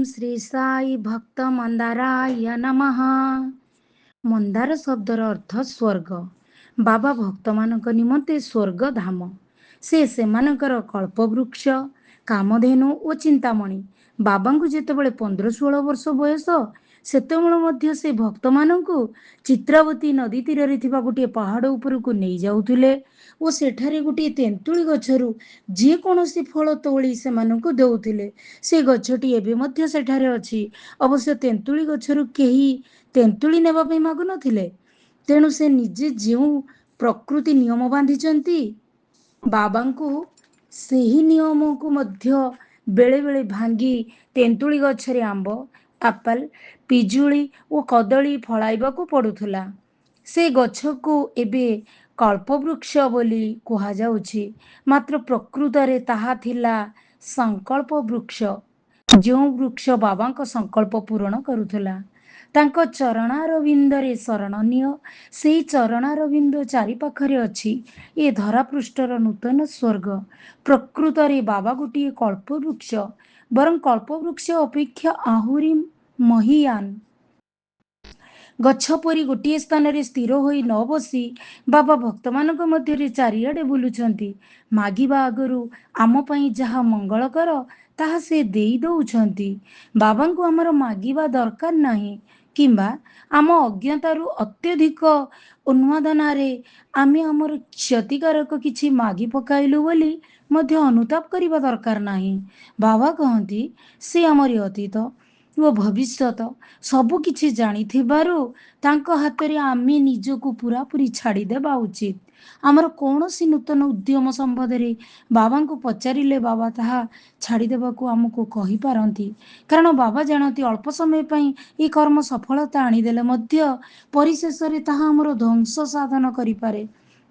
श्री साई भक्त मंदाराय नमः। मंदार शब्दर अर्थ स्वर्ग। बाबा भक्त मानक निमंते स्वर्ग धाम। से सेमानकर कल्पवृक्ष, कामधेनु और चिंतामणि। बाबांकु जेतेबेले 15-16 वर्ष बयस सेतेबेले मध्य से भक्त मानकु चित्रावती नदी तीर रे थिबा गोटे पहाड़ उपरकु नहीं जाउथुले ओ सेठारे गोटे तेंतुली गछरु जे कोनोसी फल तोली सेमानकु देउथिले। से गछटी एबे मध्य सेठारे अछि। अवश्य तेंतुली गछरु केही तेंतुली नेबा पई मागु नथिले। तेणु से निजे जेउ प्रकृति नियम बांधिचंती बाबांकु सेही नियम को मध्य बेले बेले भांगी तेंतुली गछरे आंब, एप्पल, पिजुली और कदली फळाइबाकू पड़ुथुला। से गछकू एबे कल्पवृक्ष बोली कुहा जाउछि। मात्र प्रकृतरे ताहा थिला संकल्प वृक्ष, जो वृक्ष बाबांक संकल्प पूरण करुथुला। तांको चरणारविंदरे शरणनीय। सेई चरणारविंद चारि पाखरे अछि ए धरापृष्ठर नूतन स्वर्ग। प्रकृतरे बाबा गोटिए कल्पवृक्ष, बरं कल्पवृक्ष अपेक्षा आहुरी महीयान। गछ परी गोटिए स्थान रे स्थिर होई न बसी बाबा भक्त मानक मध्यरे चारिआडे बुलुछंती। मागिबा आगरु आम पई जहा मंगलकर ताहा से देई दउछंती। बाबांकु हमर मागिबा दरकार नाही किंबा आम अज्ञतारु अत्यधिक उन्मादनारे आमे हमर क्षतिकारक किछि मागी पकाइलु बोली मध्य अनुताप करिबा दरकार नाही। बाबा कहंती से हमर अतीत ओ भविष्यत सबु किछि जानिथिबारु तांको हातरे आमे निजको पूरापूरी छाड़ी देबा उचित। आमर कौनसी नूतन उद्यम संबंधरे बाबांको पचारिले बाबा ताहा छाड़ी देबाकू आमको कहि पारंती। कारण बाबा जानती अल्प समय पई ए कर्म सफलता आनिदेले मध्य परिशेषरे ताहा आमर ध्वंस साधन करि पारे।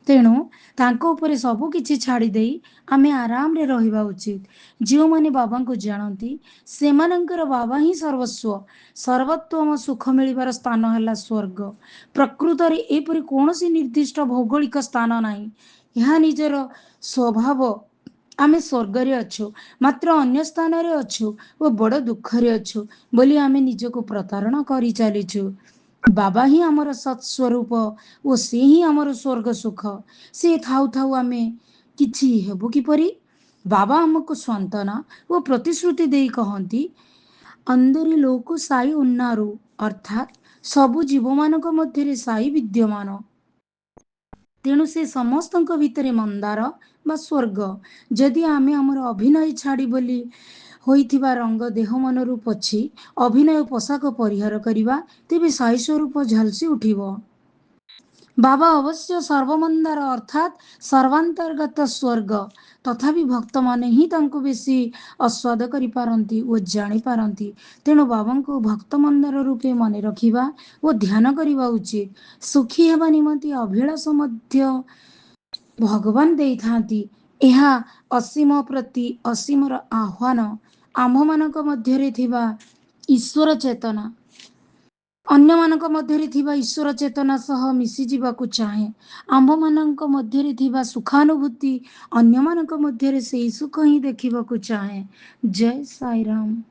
तेणु तांको उपरे सबु किछि छाड़ी देई आमे आराम रे रहिबा उचित। जो माने बाबांको जानती सेमानंकर बाबा ही सर्वस्व। सर्वोत्तम सुख मिलिबार स्थान हला स्वर्ग। प्रकृतरे एपरि कौनसी निर्दिष्ट भौगोलिक स्थान नाही। यहाँ निजर स्वभाव आमे स्वर्ग रे अछु, मात्र अन्य स्थान रे अछु ओ बड़ दुख रे अछु बोली आमे निजको प्रतारणा करि चालिछु। बाबा ही आमर सत्स्वरूप ओ से ही आमर स्वर्ग सुख। से थाउ थाउ आमे किछि हेबु किपरि। बाबा हमको सांत्वना ओ प्रतिश्रुति देई कहंती अंदरी लोक साई उन्नारु, अर्थात सबु जीव मानक मध्यरे साई विद्यमान। तेणु से समस्तक भितरे मंदार बा स्वर्ग। जदि आमे हमर अभिनय छाड़ी बोली होइथिबा रंग देह मनरु पछि अभिनय पोशाक परिहार करिबा तेबे साई स्वरूप झलसी उठिबो। बाबा अवश्य सर्वमंदार अर्थात सर्वांतर्गत स्वर्ग। तथापि भक्त माने ही तांको बेसी आस्वाद करि पारंती ओ जानि पारंती। तेणु बाबांको भक्त मंदार रूपे मने रखिबा ओ ध्यान करिबा उचित। सुखी हेबा निमंते अभिलाष मध्य भगवान देई थांती। एहा असीम प्रति असीमर आह्वान। आम्भ मानक मध्यरे थिबा ईश्वर चेतना अन्य मानक मध्यरे थिबा ईश्वर चेतना सह मिसी जिबाकु चाहे। आम्भ मानक मध्यरे थिबा सुखानुभूति अन्य मानक मध्यरे सेई सुख ही देखिबाकु चाहे। जय साई राम।